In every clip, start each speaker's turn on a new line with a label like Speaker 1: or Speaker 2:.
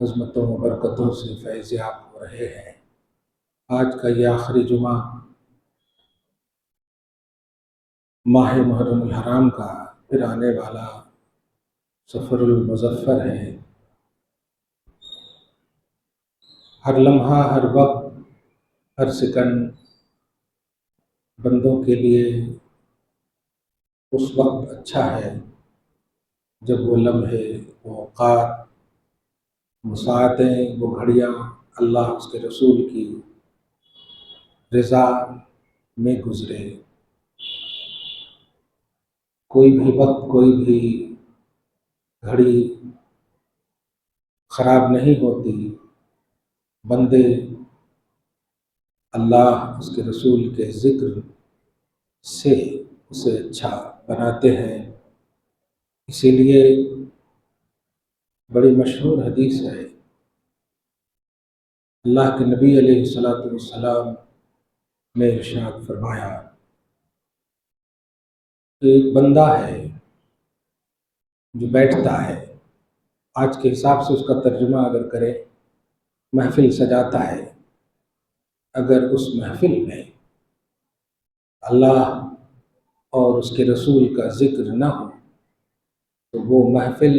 Speaker 1: عظمتوں و برکتوں سے فیضیاب ہو رہے ہیں۔ آج کا یہ آخری جمعہ ماہ محرم الحرام کا پھر آنے والا سفر المظفر ہے۔ ہر لمحہ، ہر وقت، ہر سیکنڈ بندوں کے لیے اس وقت اچھا ہے جب وہ لمحے، وہ اوقات، وہ ساعتیں، وہ گھڑیاں اللہ اس کے رسول کی رضا میں گزرے۔ کوئی بھی وقت، کوئی بھی گھڑی خراب نہیں ہوتی۔ بندے اللہ اس کے رسول کے ذکر سے اسے اچھا بناتے ہیں۔ اسی لیے بڑی مشہور حدیث ہے، اللہ کے نبی علیہ الصلوۃ والسلام نے ارشاد فرمایا کہ ایک بندہ ہے جو بیٹھتا ہے، آج کے حساب سے اس کا ترجمہ اگر کرے، محفل سجاتا ہے۔ اگر اس محفل میں اللہ اور اس کے رسول کا ذکر نہ ہو تو وہ محفل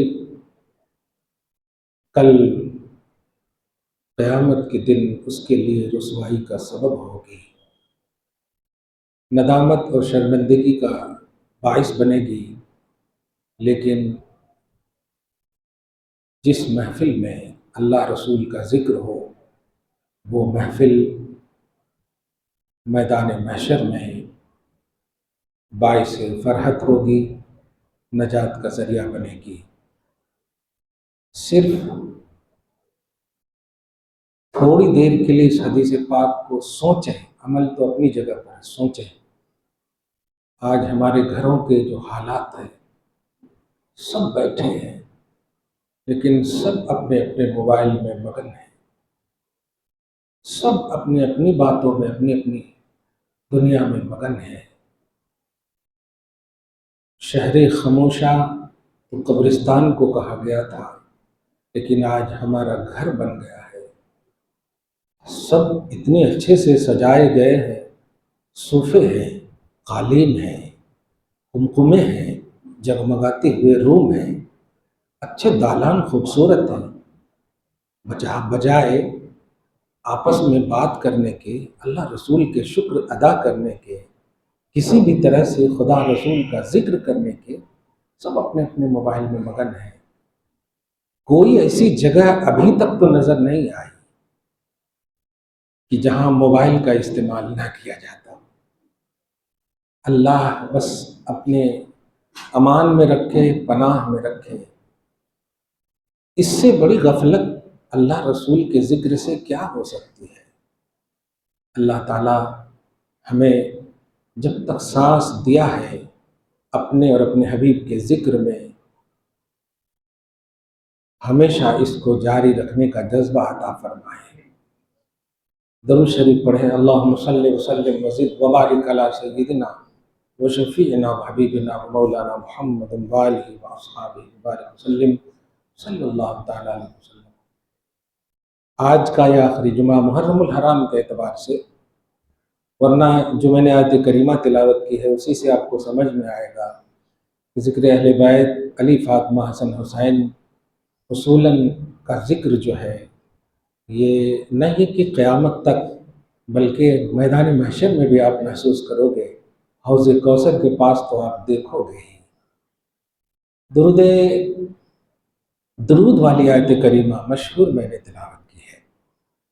Speaker 1: کل قیامت کے دن اس کے لیے رسوائی کا سبب ہوگی، ندامت اور شرمندگی کا باعث بنے گی۔ لیکن جس محفل میں اللہ رسول کا ذکر ہو، وہ محفل میدان محشر میں باعث فرحت ہوگی، نجات کا ذریعہ بنے گی۔ صرف تھوڑی دیر کے لیے اس حدیث پاک کو سوچیں، عمل تو اپنی جگہ پر ہے، سوچیں۔ آج ہمارے گھروں کے جو حالات ہیں، سب بیٹھے ہیں لیکن سب اپنے اپنے موبائل میں مگن ہیں، سب اپنی اپنی باتوں میں، اپنی اپنی دنیا میں مگن ہیں۔ شہر خاموشہ تو قبرستان کو کہا گیا تھا، لیکن آج ہمارا گھر بن گیا ہے۔ سب اتنے اچھے سے سجائے گئے ہیں، صوفے ہیں، قالین ہیں، قمقمے ہیں، جگمگاتے ہوئے روم ہیں، اچھے دالان خوبصورت ہیں۔ بجائے آپس میں بات کرنے کے، اللہ رسول کے شکر ادا کرنے کے، کسی بھی طرح سے خدا رسول کا ذکر کرنے کے، سب اپنے اپنے موبائل میں مگن ہیں۔ کوئی ایسی جگہ ابھی تک تو نظر نہیں آئی کہ جہاں موبائل کا استعمال نہ کیا جاتا۔ اللہ بس اپنے امان میں رکھے، پناہ میں رکھے۔ اس سے بڑی غفلت اللہ رسول کے ذکر سے کیا ہو سکتی ہے؟ اللہ تعالیٰ ہمیں جب تک سانس دیا ہے اپنے اور اپنے حبیب کے ذکر میں، ہمیشہ اس کو جاری رکھنے کا جذبہ عطا فرمائے۔ درود شریف پڑھیں، اللہم صلی وسلم وزد وبارک علی سیدنا وشفیعنا وحبیبنا ومولانا محمد وآلہ واصحابہ وبارک وسلم صلی اللہ تعالی علیہ وسلم۔ آج کا یہ آخری جمعہ محرم الحرام کے اعتبار سے، ورنہ جو میں نے آیت کریمہ تلاوت کی ہے اسی سے آپ کو سمجھ میں آئے گا کہ ذکر اہل بیت علی، فاطمہ، حسن، حسین اصولاً کا ذکر جو ہے یہ نہ ہی کہ قیامت تک بلکہ میدان محشر میں بھی آپ محسوس کرو گے، حوض کوثر کے پاس تو آپ دیکھو گے ہی۔ درود والی آیت کریمہ مشہور میں نے تلاوت کی ہے،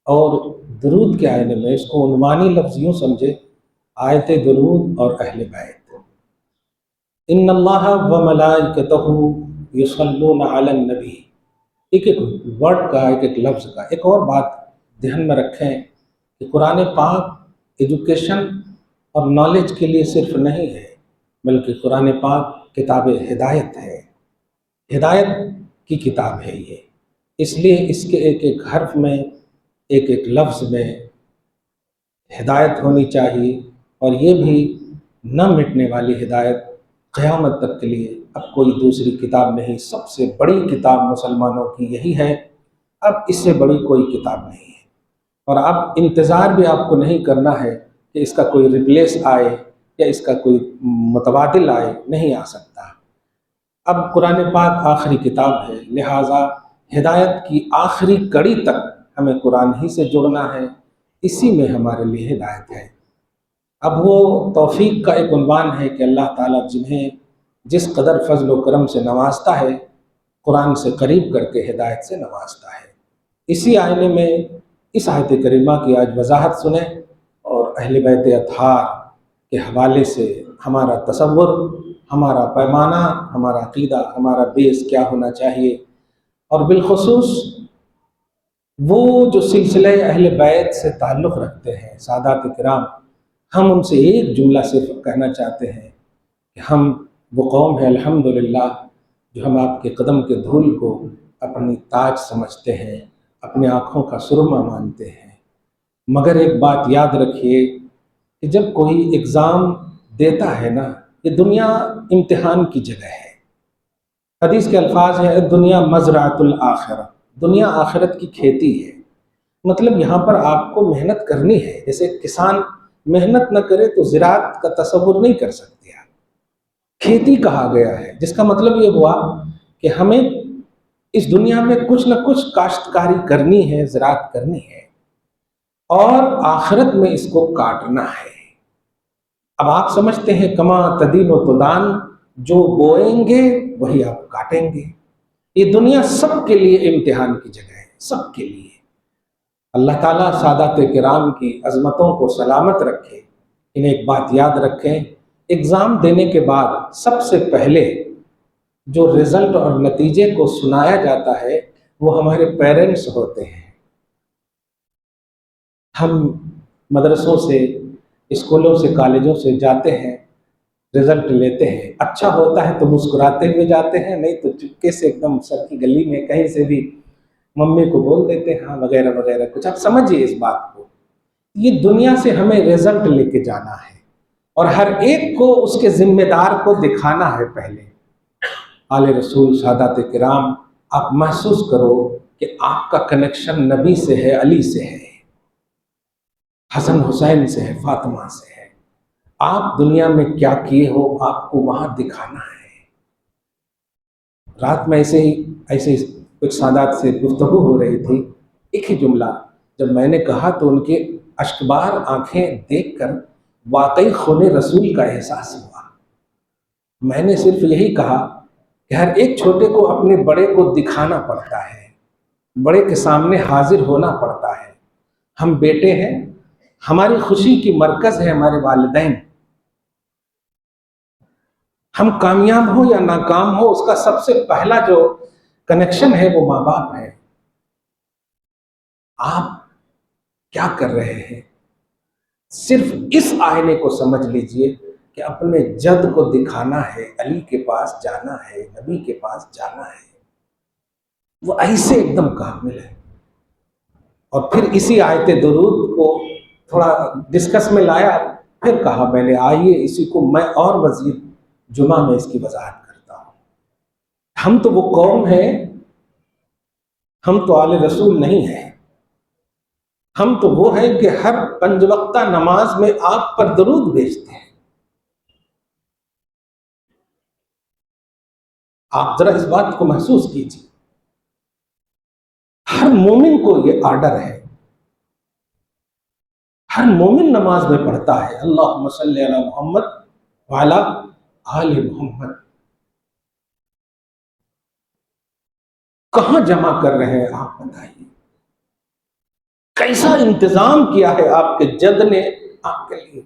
Speaker 1: اور درود کے آئینے میں اس کو عنوانی لفظ یوں سمجھے، آیت درود اور اہل بیت۔ ان اللہ و ملائکتہ یصلون علی النبی، ایک ایک ورڈ کا، ایک ایک لفظ کا۔ ایک اور بات دھیان میں رکھیں کہ قرآن پاک ایجوکیشن اور نالج کے لیے صرف نہیں ہے، بلکہ قرآن پاک کتاب ہدایت ہے، ہدایت کی کتاب ہے یہ۔ اس لیے اس کے ایک ایک حرف میں، ایک ایک لفظ میں ہدایت ہونی چاہیے، اور یہ بھی نہ مٹنے والی ہدایت قیامت تک کے لیے۔ اب کوئی دوسری کتاب نہیں، سب سے بڑی کتاب مسلمانوں کی یہی ہے اب اس سے بڑی کوئی کتاب نہیں ہے، اور اب انتظار بھی آپ کو نہیں کرنا ہے کہ اس کا کوئی ریپلیس آئے یا اس کا کوئی متبادل آئے، نہیں آ سکتا۔ اب قرآن پاک آخری کتاب ہے، لہٰذا ہدایت کی آخری کڑی تک ہمیں قرآن ہی سے جڑنا ہے، اسی میں ہمارے لیے ہدایت ہے۔ اب وہ توفیق کا ایک عنوان ہے کہ اللہ تعالیٰ جنہیں جس قدر فضل و کرم سے نوازتا ہے، قرآن سے قریب کر کے ہدایت سے نوازتا ہے۔ اسی آئینے میں اس آیت کریمہ کی آج وضاحت سنیں، اور اہل بیت اطہار کے حوالے سے ہمارا تصور، ہمارا پیمانہ، ہمارا عقیدہ، ہمارا بیس کیا ہونا چاہیے، اور بالخصوص وہ جو سلسلہ اہل بیت سے تعلق رکھتے ہیں، سادات کرام، ہم ان سے ایک جملہ صرف کہنا چاہتے ہیں کہ ہم وہ قوم ہے الحمدللہ جو ہم آپ کے قدم کے دھول کو اپنی تاج سمجھتے ہیں، اپنی آنکھوں کا سرما مانتے ہیں۔ مگر ایک بات یاد رکھیے کہ جب کوئی اگزام دیتا ہے نا، یہ دنیا امتحان کی جگہ ہے۔ حدیث کے الفاظ ہیں دنیا مزرعۃ الآخرہ، دنیا آخرت کی کھیتی ہے۔ مطلب یہاں پر آپ کو محنت کرنی ہے، جیسے کسان محنت نہ کرے تو زراعت کا تصور نہیں کر سکتے۔ کھیتی کہا گیا ہے، جس کا مطلب یہ ہوا کہ ہمیں اس دنیا میں کچھ نہ کچھ کاشتکاری کرنی ہے، زراعت کرنی ہے، اور آخرت میں اس کو کاٹنا ہے۔ اب آپ سمجھتے ہیں کما تدین و تدان، جو بوئیں گے وہی آپ کاٹیں گے۔ یہ دنیا سب کے لیے امتحان کی جگہ ہے، سب کے لیے۔ اللہ تعالیٰ سادات کرام کی عظمتوں کو سلامت رکھے۔ انہیں ایک بات یاد رکھیں، اگزام دینے کے بعد سب سے پہلے جو رزلٹ اور نتیجے کو سنایا جاتا ہے وہ ہمارے پیرنٹس ہوتے ہیں۔ ہم مدرسوں سے، اسکولوں سے، کالجوں سے جاتے ہیں، رزلٹ لیتے ہیں، اچھا ہوتا ہے تو مسکراتے ہوئے جاتے ہیں، نہیں تو چپکے سے ایک دم سر کی گلی میں کہیں سے بھی ممی کو بول دیتے ہیں ہاں وغیرہ وغیرہ کچھ۔ آپ سمجھیے اس بات کو، یہ دنیا سے ہمیں رزلٹ لے کے جانا ہے، اور ہر ایک کو اس کے ذمہ دار کو دکھانا ہے۔ پہلے آل رسول سادات کرام، آپ محسوس کرو کہ آپ کا کنیکشن نبی سے ہے، علی سے ہے، حسن حسین سے ہے، فاطمہ سے ہے۔ آپ دنیا میں کیا کیے ہو آپ کو وہاں دکھانا ہے۔ رات میں ایسے ہی کچھ سادات سے گفتگو ہو رہی تھی، ایک ہی جملہ جب میں نے کہا تو ان کے اشکبار آنکھیں دیکھ کر واقعی خون رسول کا احساس ہوا۔ میں نے صرف یہی کہا کہ ہر ایک چھوٹے کو اپنے بڑے کو دکھانا پڑتا ہے، بڑے کے سامنے حاضر ہونا پڑتا ہے۔ ہم بیٹے ہیں، ہماری خوشی کی مرکز ہے ہمارے والدین۔ ہم کامیاب ہو یا ناکام ہو، اس کا سب سے پہلا جو کنیکشن ہے وہ ماں باپ ہے۔ آپ کیا کر رہے ہیں؟ صرف اس آئینے کو سمجھ لیجئے کہ اپنے جد کو دکھانا ہے، علی کے پاس جانا ہے، نبی کے پاس جانا ہے۔ وہ ایسے ایک دم کامل ہے۔ اور پھر اسی آیت درود کو تھوڑا ڈسکس میں لایا، پھر کہا میں نے آئیے اسی کو میں اور مزید جمعہ میں اس کی وضاحت کرتا ہوں۔ ہم تو وہ قوم ہیں، ہم تو آل رسول نہیں ہیں، ہم تو وہ ہیں کہ ہر پنج وقتہ نماز میں آپ پر درود بھیجتے ہیں۔ آپ ذرا اس بات کو محسوس کیجیے، ہر مومن کو یہ آرڈر ہے، ہر مومن نماز میں پڑھتا ہے اللہم صلی علی محمد وعلی آل محمد۔ کہاں جمع کر رہے ہیں آپ بتائیے؟ کیسا انتظام کیا ہے آپ کے جد نے آپ کے لیے؟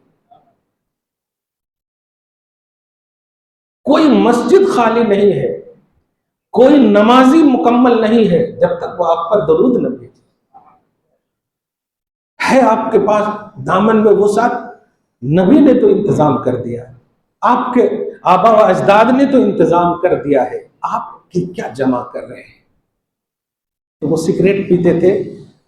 Speaker 1: کوئی مسجد خالی نہیں ہے، کوئی نمازی مکمل نہیں ہے جب تک وہ آپ پر درود نہ بھیجے۔ ہے آپ کے پاس دامن میں وہ ساتھ، نبی نے تو انتظام کر دیا، آپ کے آبا و اجداد نے تو انتظام کر دیا ہے، آپ کی کیا جمع کر رہے ہیں؟ تو وہ سگریٹ پیتے تھے،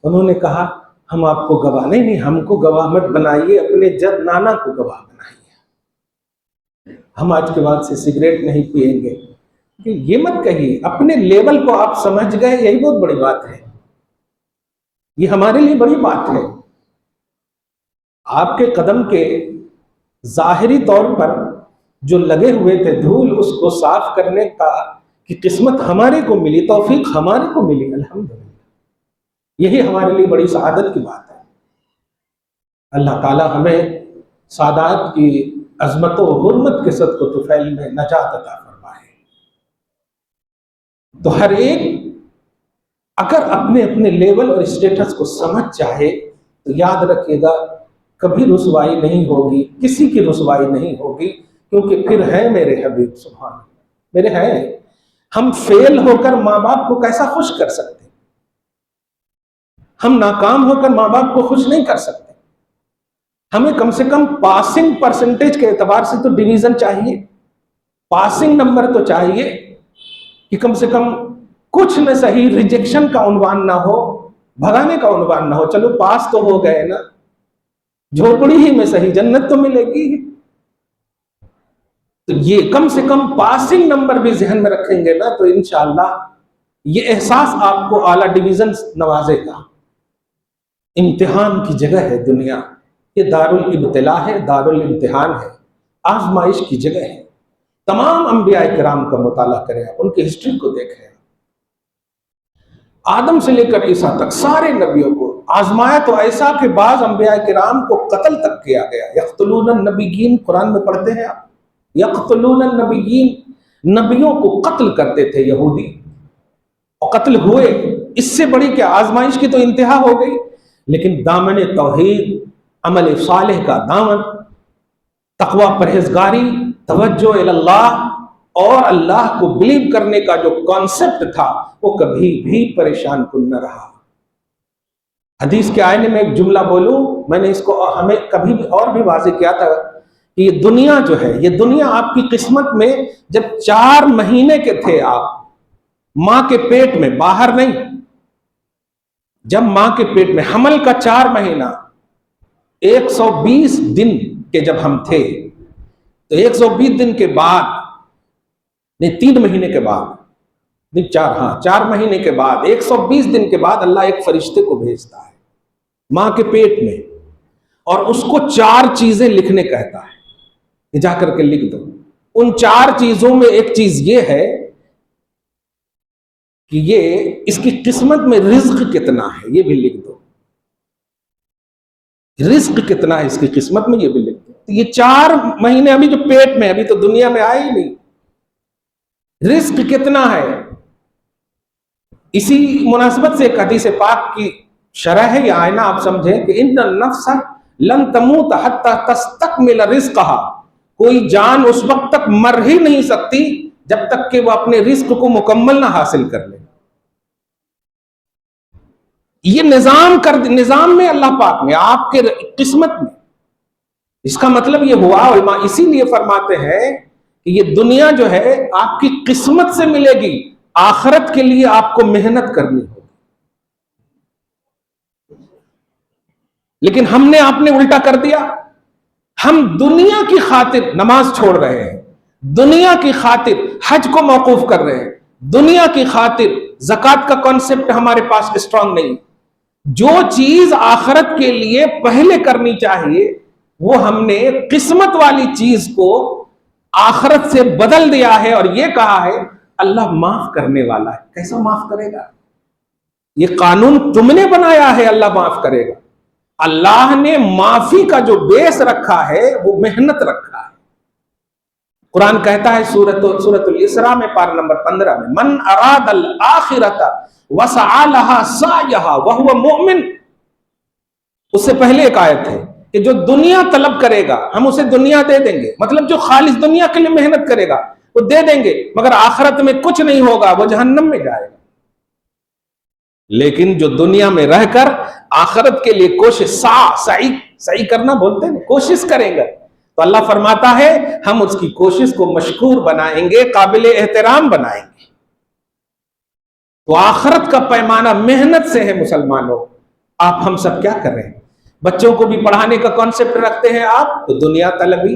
Speaker 1: انہوں نے کہا ہم آپ کو گواہ نہیں، ہم کو گواہ مت بنائیے، اپنے جد نانا کو گواہ بنائیے، ہم آج کے بعد سے سگریٹ نہیں پیئیں گے۔ یہ مت کہیے، اپنے لیول کو آپ سمجھ گئے، یہی بہت بڑی بات ہے۔ یہ ہمارے لیے بڑی بات ہے. آپ کے قدم کے ظاہری طور پر جو لگے ہوئے تھے دھول، اس کو صاف کرنے کا کی قسمت ہمارے کو ملی، توفیق ہمارے کو ملی، الحمدللہ. یہی ہمارے لیے بڑی سعادت کی بات ہے. اللہ تعالی ہمیں سعادت کی عظمت و حرمت کے صدقہ و طفیل میں نجات عطا فرمائے. تو ہر ایک اگر اپنے اپنے لیول اور اسٹیٹس کو سمجھ چاہے تو یاد رکھیے گا کبھی رسوائی نہیں ہوگی، کسی کی رسوائی نہیں ہوگی، کیونکہ پھر ہے میرے حبیب سبحان اللہ، میرے ہیں. ہم فیل ہو کر ماں باپ کو کیسا خوش کر سکتے؟ ہم ناکام ہو کر ماں باپ کو خوش نہیں کر سکتے. ہمیں کم سے کم پاسنگ پرسنٹیج کے اعتبار سے تو ڈویژن چاہیے، پاسنگ نمبر تو چاہیے کہ کم سے کم کچھ نہ صحیح ریجیکشن کا عنوان نہ ہو، بھگانے کا عنوان نہ ہو. چلو پاس تو ہو گئے نا، جھوپڑی ہی میں صحیح جنت تو ملے گی. تو یہ کم سے کم پاسنگ نمبر بھی ذہن میں رکھیں گے نا تو انشاءاللہ یہ احساس آپ کو اعلیٰ ڈویژن نوازے گا. امتحان کی جگہ ہے دنیا، یہ دار الابتلاء ہے، دار الامتحان ہے، آزمائش کی جگہ ہے. تمام انبیاء کرام کا مطالعہ کریں، ان کی ہسٹری کو دیکھیں. آدم سے لے کر عیسیٰ تک سارے نبیوں کو آزمایا تو ایسا کہ بعض انبیاء کرام کو قتل تک کیا گیا. یقتلون النبیین، قرآن میں پڑھتے ہیں آپ، یقتلون النبیین، نبیوں کو قتل کرتے تھے یہودی، اور قتل ہوئے. اس سے بڑی کیا آزمائش کی تو انتہا ہو گئی. لیکن دامن توحید، عمل صالح کا دامن، تقوی، پرہیزگاری، توجہ اللہ اور اللہ کو بلیو کرنے کا جو کانسیپٹ تھا وہ کبھی بھی پریشان کن نہ رہا. حدیث کے آئینے میں ایک جملہ بولوں، میں نے اس کو ہمیں کبھی بھی اور بھی واضح کیا تھا کہ یہ دنیا جو ہے، یہ دنیا آپ کی قسمت میں جب 4 مہینے کے تھے آپ ماں کے پیٹ میں، باہر نہیں، جب ماں کے پیٹ میں حمل کا 4 مہینہ 120 دن کے جب ہم تھے تو 120 دن کے بعد نہیں 3 مہینے کے بعد نہیں 4 مہینے کے بعد 120 دن کے بعد اللہ ایک فرشتے کو بھیجتا ہے ماں کے پیٹ میں، اور اس کو 4 چیزیں لکھنے کہتا ہے کہ جا کر کے لکھ دو. ان 4 چیزوں میں ایک چیز یہ ہے کہ یہ اس کی قسمت میں رزق کتنا ہے یہ بھی لکھ دو. رزق کتنا ہے اس کی قسمت میں یہ بھی لکھ دو. یہ 4 مہینے ابھی جو پیٹ میں، ابھی تو دنیا میں آئے ہی نہیں، رزق کتنا ہے. اسی مناسبت سے ایک حدیث پاک کی شرح ہے، یہ آئینہ آپ سمجھیں کہ ان النفس لن تموت حتی تستکمل رزقہا، کوئی جان اس وقت تک مر ہی نہیں سکتی جب تک کہ وہ اپنے رزق کو مکمل نہ حاصل کر لے. یہ نظام میں اللہ پاک نے آپ کے قسمت میں، اس کا مطلب یہ ہوا، علماء اسی لیے فرماتے ہیں کہ یہ دنیا جو ہے آپ کی قسمت سے ملے گی، آخرت کے لیے آپ کو محنت کرنی ہوگی. لیکن ہم نے آپ نے الٹا کر دیا، ہم دنیا کی خاطر نماز چھوڑ رہے ہیں، دنیا کی خاطر حج کو موقوف کر رہے ہیں، دنیا کی خاطر زکوٰۃ کا کانسیپٹ ہمارے پاس اسٹرانگ نہیں. جو چیز آخرت کے لیے پہلے کرنی چاہیے وہ ہم نے قسمت والی چیز کو آخرت سے بدل دیا ہے، اور یہ کہا ہے اللہ معاف کرنے والا ہے. کیسا معاف کرے گا؟ یہ قانون تم نے بنایا ہے اللہ معاف کرے گا. اللہ نے معافی کا جو بیس رکھا ہے وہ محنت رکھا ہے. قرآن کہتا ہے سورۃ الاسراء میں پارہ نمبر 15 میں، من اراد الآخرۃ وسعى لها سعيها وهو مؤمن. اس سے پہلے ایک آیت ہے کہ جو دنیا طلب کرے گا ہم اسے دنیا دے دیں گے، مطلب جو خالص دنیا کے لیے محنت کرے گا وہ دے دیں گے، مگر آخرت میں کچھ نہیں ہوگا، وہ جہنم میں جائے گا. لیکن جو دنیا میں رہ کر آخرت کے لیے کوشش، سعی کرنا بولتے ہیں، کوشش کریں گے، تو اللہ فرماتا ہے ہم اس کی کوشش کو مشکور بنائیں گے، قابل احترام بنائیں گے. تو آخرت کا پیمانہ محنت سے ہے. مسلمانوں آپ ہم سب کیا کر رہے ہیں؟ بچوں کو بھی پڑھانے کا کانسیپٹ رکھتے ہیں آپ تو دنیا طلبی.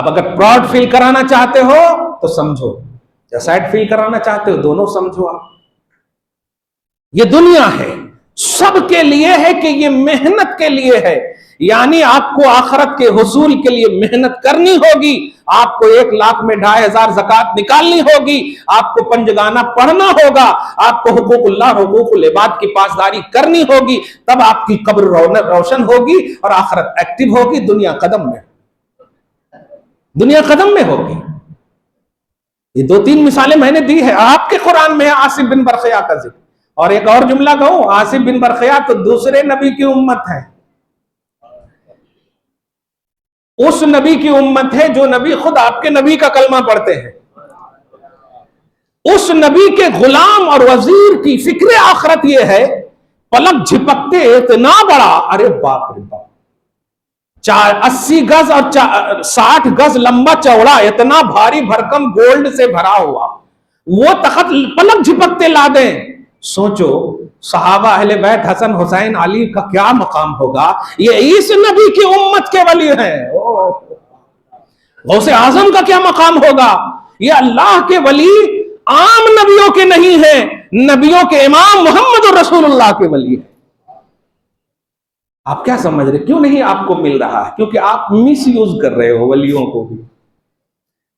Speaker 1: اب اگر پراؤڈ فیل کرانا چاہتے ہو تو سمجھو، یا سیڈ فیل کرانا چاہتے ہو، دونوں سمجھو آپ. یہ دنیا ہے، سب کے لیے ہے کہ یہ محنت کے لیے ہے، یعنی آپ کو آخرت کے حصول کے لیے محنت کرنی ہوگی. آپ کو 1,00,000 میں 2,500 زکات نکالنی ہوگی، آپ کو پنجگانہ پڑھنا ہوگا، آپ کو حقوق اللہ حقوق العباد کی پاسداری کرنی ہوگی، تب آپ کی قبر روشن ہوگی اور آخرت ایکٹیو ہوگی. دنیا قدم میں ہوگی. یہ 2-3 مثالیں میں نے دی ہے، آپ کے قرآن میں ہے عاصم بن برقیہ کا ذکر. اور ایک اور جملہ کہوں، عاصم بن برقیہ تو دوسرے نبی کی امت ہے، اس نبی کی امت ہے جو نبی خود آپ کے نبی کا کلمہ پڑھتے ہیں. اس نبی کے غلام اور وزیر کی فکر آخرت یہ ہے، پلک جھپکتے اتنا بڑا، ارے باپ رے باپ، 80 گز اور 60 گز لمبا چوڑا، اتنا بھاری بھرکم گولڈ سے بھرا ہوا، وہ تخت پلک جھپکتے لا دیں. سوچو صحابہ اہل بیت حسن حسین علی کا کیا مقام ہوگا. یہ اس نبی کی امت کے ولی ہیں. غوث اعظم کا کیا مقام ہوگا. یہ اللہ کے ولی عام نبیوں کے نہیں ہیں، نبیوں کے امام محمد رسول اللہ کے ولی ہیں. آپ کیا سمجھ رہے، کیوں نہیں آپ کو مل رہا ہے؟ کیونکہ آپ مس یوز کر رہے ہو ولیوں کو بھی.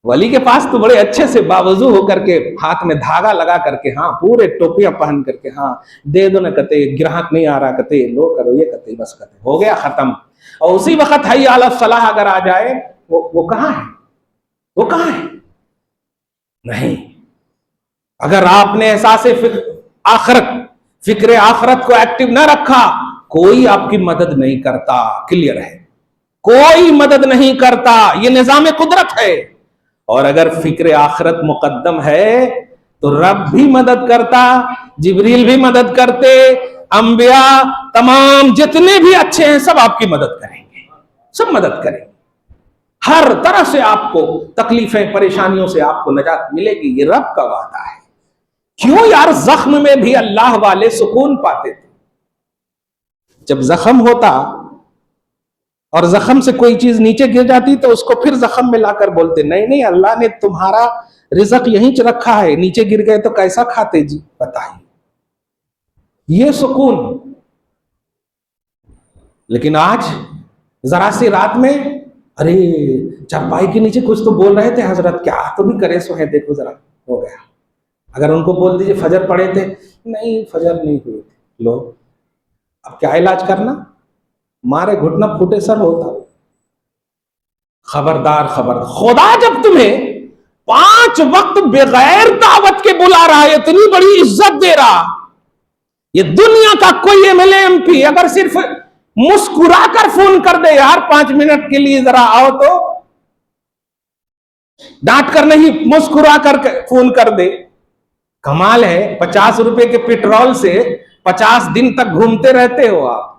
Speaker 1: ولی کے پاس تو بڑے اچھے سے باوضو ہو کر کے، ہاتھ میں دھاگا لگا کر کے، ہاں پورے ٹوپیاں پہن کر کے، ہاں دے دو نہ کہتے، گراہک نہیں آ رہا کہتے، لو کرو یہ کہتے، بس کہتے ہو گیا ختم. اور اسی وقت حی علی الصلاح اگر آ جائے، وہ کہاں ہے؟ وہ کہاں ہے؟ نہیں. اگر آپ نے احساس فکر آخرت کو ایکٹیو نہ رکھا، کوئی آپ کی مدد نہیں کرتا. کلیئر ہے، کوئی مدد نہیں کرتا. یہ نظام قدرت ہے. اور اگر فکر آخرت مقدم ہے تو رب بھی مدد کرتا، جبریل بھی مدد کرتے، انبیاء تمام جتنے بھی اچھے ہیں سب آپ کی مدد کریں گے، سب مدد کریں گے. ہر طرح سے آپ کو تکلیفیں پریشانیوں سے آپ کو نجات ملے گی. یہ رب کا وعدہ ہے. کیوں یار زخم میں بھی اللہ والے سکون پاتے تھے. جب زخم ہوتا اور زخم سے کوئی چیز نیچے گر جاتی تو اس کو پھر زخم میں لا کر بولتے، نہیں نہیں اللہ نے تمہارا رزق یہیں رکھا ہے، نیچے گر گئے تو کیسا کھاتے جی، بتائیے. یہ سکون. لیکن آج ذرا سی رات میں، ارے چارپائی کے نیچے کچھ تو بول رہے تھے حضرت، کیا تو بھی کرے سو ہے، دیکھو ذرا ہو گیا. اگر ان کو بول دیجئے فجر پڑھے تھے، نہیں فجر نہیں ہوئی تھی. لو اب کیا علاج کرنا، مارے گھٹنا پھوٹے سر ہوتا. خبردار خدا جب تمہیں 5 وقت بغیر دعوت کے بلا رہا ہے، اتنی بڑی عزت دے رہا. یہ دنیا کا کوئی MLA MP اگر صرف مسکرا کر فون کر دے، یار 5 منٹ کے لیے ذرا آؤ، تو ڈانٹ کر نہیں، مسکرا کر فون کر دے. کمال ہے. 50 روپے کے پیٹرول سے 50 دن تک گھومتے رہتے ہو آپ.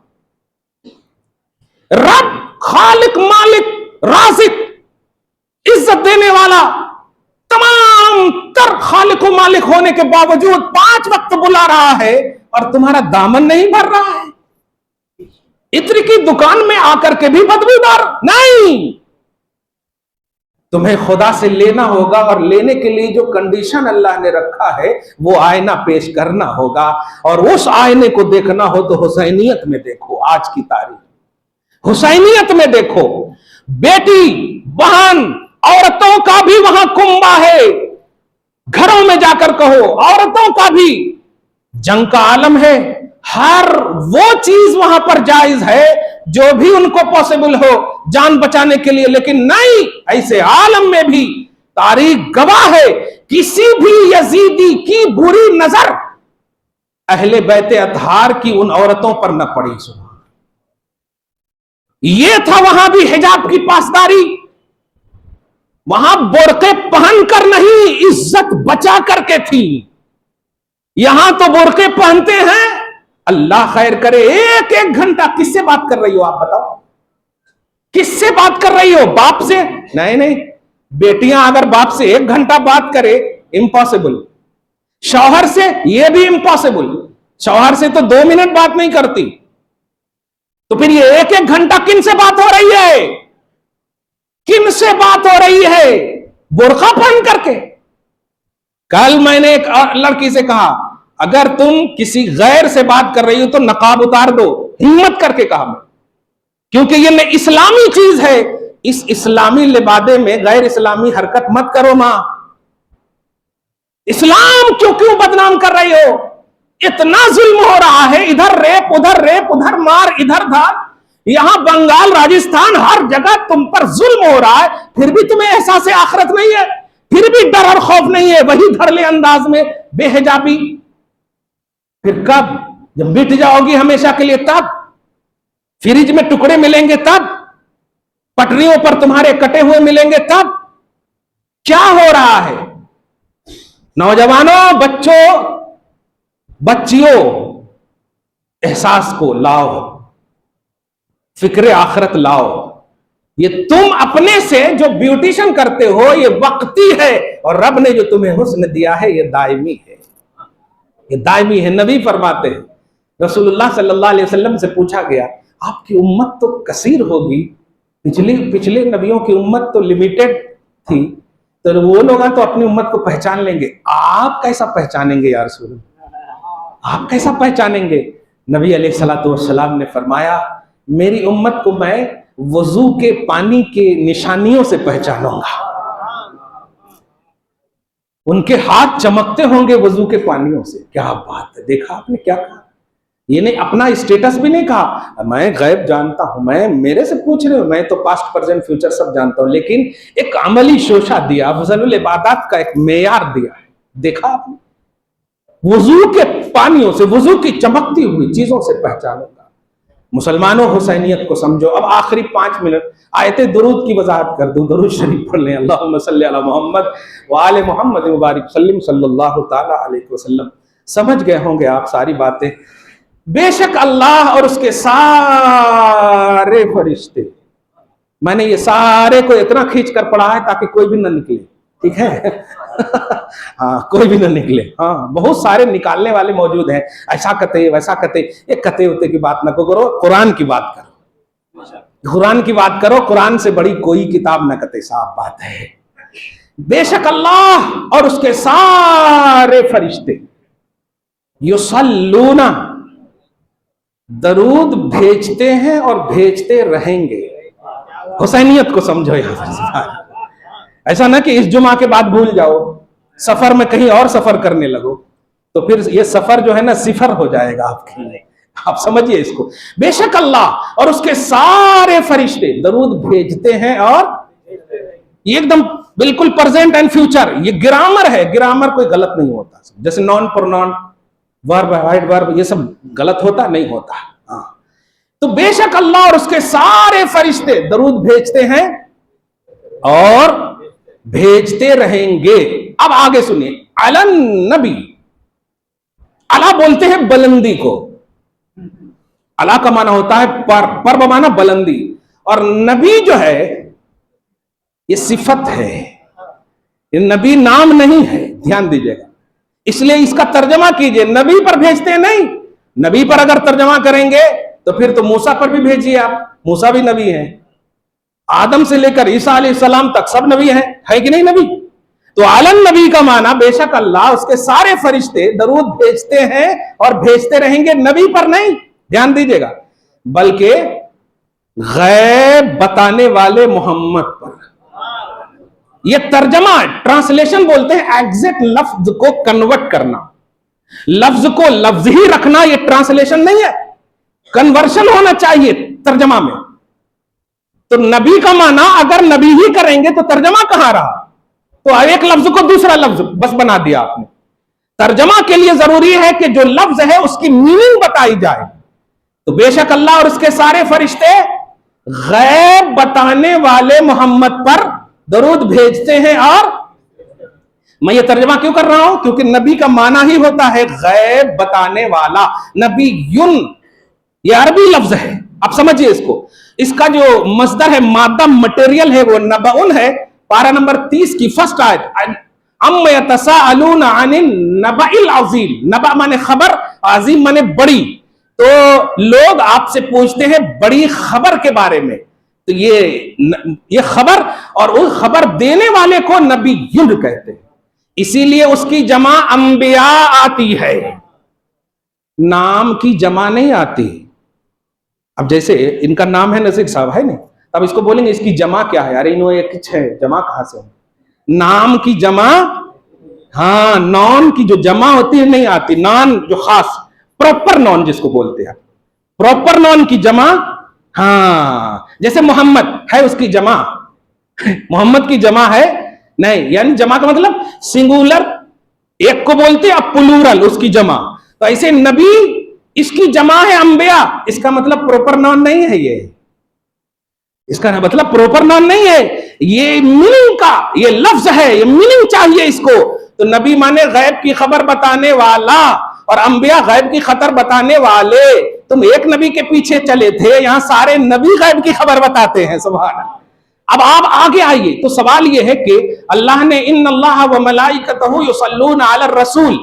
Speaker 1: رب خالق مالک رازق عزت دینے والا تمام تر خالق و مالک ہونے کے باوجود 5 وقت بلا رہا ہے اور تمہارا دامن نہیں بھر رہا ہے. عطر کی دکان میں آ کر کے بھی بدبودار نہیں. تمہیں خدا سے لینا ہوگا، اور لینے کے لیے جو کنڈیشن اللہ نے رکھا ہے وہ آئینہ پیش کرنا ہوگا. اور اس آئینے کو دیکھنا ہو تو حسینیت میں دیکھو. آج کی تاریخ حسینیت میں دیکھو. بیٹی بہن عورتوں کا بھی وہاں کنبہ ہے. گھروں میں جا کر کہو، عورتوں کا بھی جنگ کا عالم ہے. ہر وہ چیز وہاں پر جائز ہے جو بھی ان کو پاسبل ہو جان بچانے کے لیے. لیکن نہیں، ایسے عالم میں بھی تاریخ گواہ ہے، کسی بھی یزیدی کی بری نظر اہل بیت اطہار کی ان عورتوں پر نہ پڑی. یہ تھا وہاں بھی حجاب کی پاسداری. وہاں برقعے پہن کر نہیں، عزت بچا کر کے تھی. یہاں تو برقعے پہنتے ہیں، اللہ خیر کرے. 1 گھنٹہ کس سے بات کر رہی ہو آپ بتاؤ؟ کس سے بات کر رہی ہو؟ باپ سے؟ نہیں. بیٹیاں اگر باپ سے 1 گھنٹہ بات کرے، امپاسبل. شوہر سے یہ بھی امپاسبل. شوہر سے تو 2 منٹ بات نہیں کرتی. تو پھر یہ 1 گھنٹہ کن سے بات ہو رہی ہے؟ کن سے بات ہو رہی ہے؟ برقع پہن کر کے. کل میں نے ایک لڑکی سے کہا اگر تم کسی غیر سے بات کر رہی ہو تو نقاب اتار دو. ہمت کر کے کہا میں, کیونکہ یہ اسلامی چیز ہے. اس اسلامی لبادے میں غیر اسلامی حرکت مت کرو ماں. اسلام کیوں بدنام کر رہی ہو؟ اتنا ظلم ہو رہا ہے, ادھر ریپ ادھر مار ادھر دھار, یہاں بنگال راجستھان ہر جگہ تم پر ظلم ہو رہا ہے, پھر بھی تمہیں احساس آخرت نہیں ہے, پھر بھی ڈر اور خوف نہیں ہے. وہی دھڑلے انداز میں بے حجابی. پھر کب؟ جب مٹ جاؤ گی ہمیشہ کے لیے تب, فریج میں ٹکڑے ملیں گے تب, پٹریوں پر تمہارے کٹے ہوئے ملیں گے تب. کیا ہو رہا ہے؟ نوجوانوں, بچوں, بچیوں, احساس کو لاؤ, فکر آخرت لاؤ. یہ تم اپنے سے جو بیوٹیشن کرتے ہو یہ وقتی ہے, اور رب نے جو تمہیں حسن دیا ہے یہ دائمی ہے, یہ دائمی ہے. نبی فرماتے ہیں, رسول اللہ صلی اللہ علیہ وسلم سے پوچھا گیا آپ کی امت تو کثیر ہوگی, پچھلے نبیوں کی امت تو لمیٹڈ تھی, تو وہ لوگ تو اپنی امت کو پہچان لیں گے, آپ کیسا پہچانیں گے یا رسول اللہ؟ آپ کیسا پہچانیں گے؟ نبی علیہ الصلوۃ والسلام نے فرمایا میری امت کو میں وضو کے پانی کے نشانیوں سے پہچانوں گا. ان کے ہاتھ چمکتے ہوں گے وضو کے پانیوں سے. کیا بات ہے, دیکھا آپ نے کیا کہا؟ یہ نہیں اپنا اسٹیٹس بھی نہیں کہا میں غیب جانتا ہوں, میں میرے سے پوچھ رہے ہوں, میں تو پاسٹ پریزنٹ فیوچر سب جانتا ہوں, لیکن ایک عملی شوشہ دیا, افضل العبادات کا ایک معیار دیا ہے. دیکھا آپ نے, وضو کے پانیوں سے, وضو کی چمکتی ہوئی چیزوں سے پہچانوں گا. مسلمانوں حسینیت کو سمجھو. اب آخری 5 منٹ آیت درود کی وضاحت کر دوں. درود شریف پڑھ لیں, اللہم صلی علی محمد وآل محمد مبارک وسلم صلی اللہ تعالی علیہ وسلم. سمجھ گئے ہوں گے آپ ساری باتیں. بے شک اللہ اور اس کے سارے فرشتے, میں نے یہ سارے کو اتنا کھینچ کر پڑھا ہے تاکہ کوئی بھی نہ نکلے, ٹھیک ہے؟ ہاں, کوئی بھی نہ نکلے. ہاں, بہت سارے نکالنے والے موجود ہیں, ایسا کہتے ویسا کہتے. ایک کہتے ہوتے کی بات نہ کرو, قرآن کی بات کرو, قرآن کی بات کرو. قرآن سے بڑی کوئی کتاب نہ کہتے, صاف بات ہے. بے شک اللہ اور اس کے سارے فرشتے یصلون, درود بھیجتے ہیں اور بھیجتے رہیں گے. حسینیت کو سمجھو یہاں. ایسا نہ کہ اس جمعہ کے بعد بھول جاؤ, سفر میں کہیں اور سفر کرنے لگو, تو پھر یہ سفر جو ہے نا صفر ہو جائے گا آپ کے لیے. آپ سمجھئے اس کو. بے شک اللہ اور اس کے سارے فرشتے درود بھیجتے ہیں, اور یہ ایک دم بالکل پریزنٹ اینڈ فیوچر. یہ گرامر ہے, گرامر کوئی غلط نہیں ہوتا. جیسے نان پرونان, ورب, ہائڈ ورب, یہ سب غلط ہوتا نہیں ہوتا. ہاں, تو بے شک اللہ اور اس کے سارے فرشتے درود بھیجتے ہیں اور بھیجتے رہیں گے. اب آگے سنیے, علن نبی, علا بولتے ہیں بلندی کو. علا کا معنی ہوتا ہے پر بمعنی بلندی, اور نبی جو ہے یہ صفت ہے, یہ نبی نام نہیں ہے, دھیان دیجئے گا. اس لیے اس کا ترجمہ کیجئے, نبی پر بھیجتے نہیں. نبی پر اگر ترجمہ کریں گے تو پھر تو موسیٰ پر بھی بھیجیے آپ, موسیٰ بھی نبی ہیں. آدم سے لے کر عیسیٰ علیہ السلام تک سب نبی ہیں, ہے کہ نہیں نبی؟ تو عالم نبی کا معنی بے شک اللہ اس کے سارے فرشتے درود بھیجتے ہیں اور بھیجتے رہیں گے, نبی پر نہیں, دھیان دیجئے گا, بلکہ غیب بتانے والے محمد پر. یہ ترجمہ, ٹرانسلیشن بولتے ہیں ایگزیکٹ لفظ کو کنورٹ کرنا, لفظ کو لفظ ہی رکھنا. یہ ٹرانسلیشن نہیں ہے, کنورشن ہونا چاہیے ترجمہ میں. تو نبی کا معنی اگر نبی ہی کریں گے تو ترجمہ کہاں رہا؟ تو ایک لفظ کو دوسرا لفظ بس بنا دیا آپ نے. ترجمہ کے لیے ضروری ہے کہ جو لفظ ہے اس کی میننگ بتائی جائے. تو بے شک اللہ اور اس کے سارے فرشتے غیب بتانے والے محمد پر درود بھیجتے ہیں. اور میں یہ ترجمہ کیوں کر رہا ہوں؟ کیونکہ نبی کا معنی ہی ہوتا ہے غیب بتانے والا. نبی یون یہ عربی لفظ ہے, آپ سمجھئے اس کو. اس کا جو مصدر ہے, مادہ مٹیریل ہے, وہ نبأن ہے. پارہ نمبر 30 کی فرسٹ آیت, ام یتساءلون عن النبأ العظیم. نبأ مانے خبر, عظیم مانے بڑی. تو لوگ آپ سے پوچھتے ہیں بڑی خبر کے بارے میں. تو یہ خبر اور اس خبر دینے والے کو نبی کہتے ہیں، اسی لیے اس کی جمع انبیاء آتی ہے، نام کی جمع نہیں آتی۔ اب جیسے ان کا نام ہے نذیر صاحب، ہے نا، اب اس کو بولیں گے اس کی جمع کیا ہے، ارے انہوں یہ کچھ ہے، جمع کہاں سے؟ نام کی جمع، ہاں، نون کی جو جمع ہوتی ہے نہیں آتی، نون جو خاص پراپر نون جس کو بولتے ہیں، پراپر نون کی جمع، ہاں، جیسے محمد ہے اس کی جمع، محمد کی جمع ہے نہیں، یعنی جمع کا مطلب سنگولر ایک کو بولتے ہیں، اب پلورل اس کی جمع، تو ایسے نبی اس کی جمع ہے انبیاء، اس کا مطلب پراپر نون نہیں ہے، یہ اس کا مطلب پراپر نام نہیں ہے، یہ میننگ کا یہ لفظ ہے، یہ میننگ چاہیے اس کو۔ تو نبی مانے غیب کی خبر بتانے والا، اور انبیاء غیب کی خبر بتانے والے۔ تم ایک نبی کے پیچھے چلے تھے، یہاں سارے نبی غیب کی خبر بتاتے ہیں، سبحان اللہ۔ اب آپ آگے آئیے تو سوال یہ ہے کہ اللہ نے ان اللہ و ملائکتہ یصلون علی الرسول،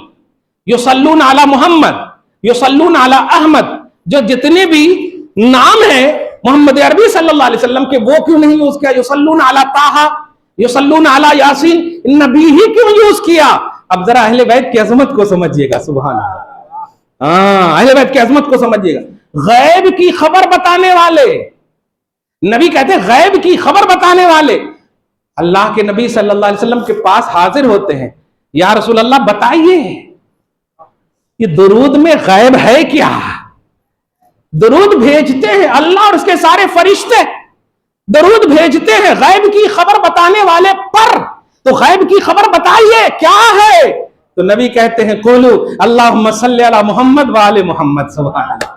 Speaker 1: یصلون علی محمد، یصلون علی احمد، جو جتنے بھی نام ہیں محمد عربی صلی اللہ علیہ وسلم کے، وہ کیوں نہیں یوز کیا؟ یصلون علی طٰہٰ، یصلون علی یاسین، نبی ہی کیوں یوز کیا؟ اب ذرا اہل بیت کی عظمت کو سمجھیے گا، سبحان اللہ، ہاں، اہل بیت کی عظمت کو سمجھیے گا۔ غیب کی خبر بتانے والے، نبی کہتے ہیں غیب کی خبر بتانے والے، اللہ کے نبی صلی اللہ علیہ وسلم کے پاس حاضر ہوتے ہیں، یا رسول اللہ بتائیے یہ درود میں غیب ہے کیا؟ درود بھیجتے ہیں اللہ اور اس کے سارے فرشتے، درود بھیجتے ہیں غیب کی خبر بتانے والے پر، تو غیب کی خبر بتائیے کیا ہے؟ تو نبی کہتے ہیں قولوا اللہم صلی علی محمد وآل محمد، سبحان اللہ۔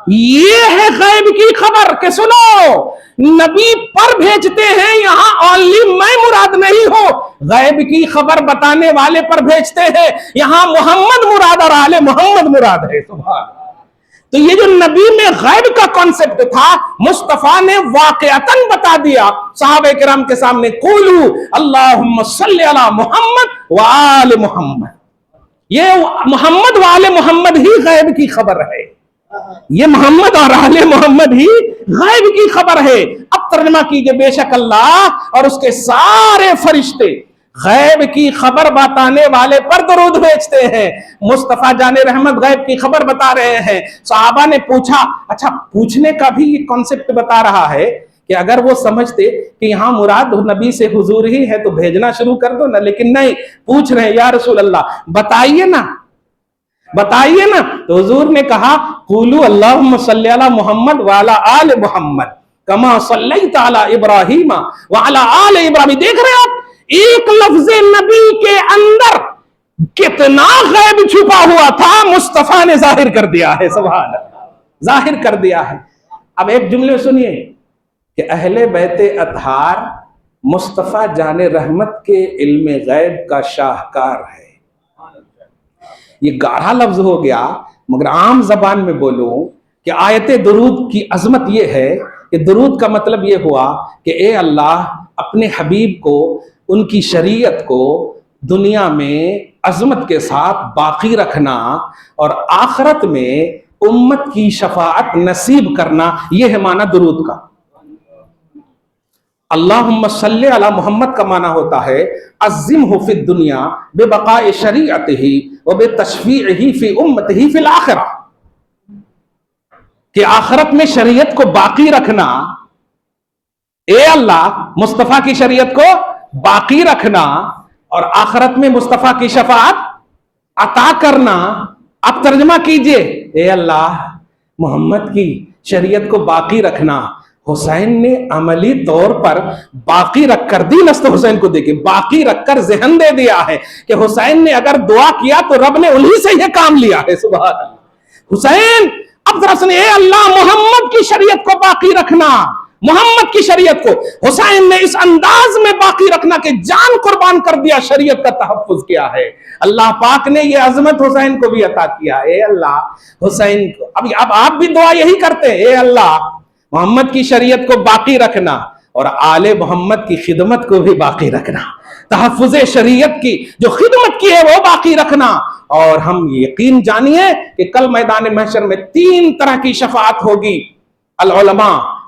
Speaker 1: یہ ہے غیب کی خبر کہ سنو، نبی پر بھیجتے ہیں، یہاں اونلی میں مراد نہیں ہوں، غیب کی خبر بتانے والے پر بھیجتے ہیں، یہاں محمد مراد اور آل محمد مراد ہے، سبحان اللہ۔ تو یہ جو نبی میں غیب کا کانسیپٹ تھا، مصطفیٰ نے واقعتاً بتا دیا صحابہ کرام کے سامنے، قولوا اللہم صلی علی محمد وآل محمد۔ یہ محمد وآل محمد ہی غیب کی خبر ہے، یہ محمد اور آل محمد ہی غیب کی خبر ہے۔ اب ترجمہ کیجئے، بے شک اللہ اور اس کے سارے فرشتے غیب کی خبر بتانے والے پر درود بھیجتے ہیں۔ مصطفیٰ جان رحمت غیب کی خبر بتا رہے ہیں۔ صحابہ نے پوچھا، اچھا پوچھنے کا بھی یہ کانسیپٹ بتا رہا ہے کہ اگر وہ سمجھتے کہ یہاں مراد نبی سے حضور ہی ہے تو بھیجنا شروع کر دو نا، لیکن نہیں، پوچھ رہے ہیں یا رسول اللہ بتائیے نا، بتائیے نا۔ تو حضور نے کہا قولوا اللہم صلی علی محمد وعلی آل محمد کما صلیت علی ابراہیم وعلی آل ابراہیم۔ دیکھ رہے ہیں آپ، ایک لفظ نبی کے اندر کتنا غیب چھپا ہوا تھا، مصطفیٰ نے ظاہر کر دیا ہے، سبحان اللہ، ظاہر کر دیا ہے۔ اب ایک جملے سنیے کہ اہل بیت اطہار مصطفیٰ جان رحمت کے علم غیب کا شاہکار ہے۔ یہ گاڑھا لفظ ہو گیا، مگر عام زبان میں بولوں کہ آیت درود کی عظمت یہ ہے کہ درود کا مطلب یہ ہوا کہ اے اللہ اپنے حبیب کو، ان کی شریعت کو دنیا میں عظمت کے ساتھ باقی رکھنا اور آخرت میں امت کی شفاعت نصیب کرنا، یہ ہے معنی درود کا۔ اللہم صلی علی محمد کا معنی ہوتا ہے عظمہ فی الدنیا ببقاء شریعتہ وبتشفیعہ فی امتہ فی الآخرہ، کہ آخرت میں شریعت کو باقی رکھنا، اے اللہ مصطفیٰ کی شریعت کو باقی رکھنا اور آخرت میں مصطفیٰ کی شفاعت عطا کرنا۔ اب ترجمہ کیجئے، اے اللہ محمد کی شریعت کو باقی رکھنا۔ حسین نے عملی طور پر باقی رکھ کر، دی نسل حسین کو دیکھیں، باقی رکھ کر ذہن دے دیا ہے کہ حسین نے اگر دعا کیا تو رب نے انہی سے یہ کام لیا ہے، سبحان اللہ۔ حسین اب ذرا سنیں، اے اللہ محمد کی شریعت کو باقی رکھنا، محمد کی شریعت کو حسین نے اس انداز میں باقی رکھنا کہ جان قربان کر دیا، شریعت کا تحفظ کیا ہے۔ اللہ پاک نے یہ عظمت حسین کو بھی عطا کیا، اے اللہ حسین کو۔ اب آپ بھی دعا یہی کرتے ہیں، اے اللہ محمد کی شریعت کو باقی رکھنا اور آل محمد کی خدمت کو بھی باقی رکھنا، تحفظ شریعت کی جو خدمت کی ہے وہ باقی رکھنا۔ اور ہم یقین جانیے کہ کل میدان محشر میں 3 طرح کی شفاعت ہوگی، العلماء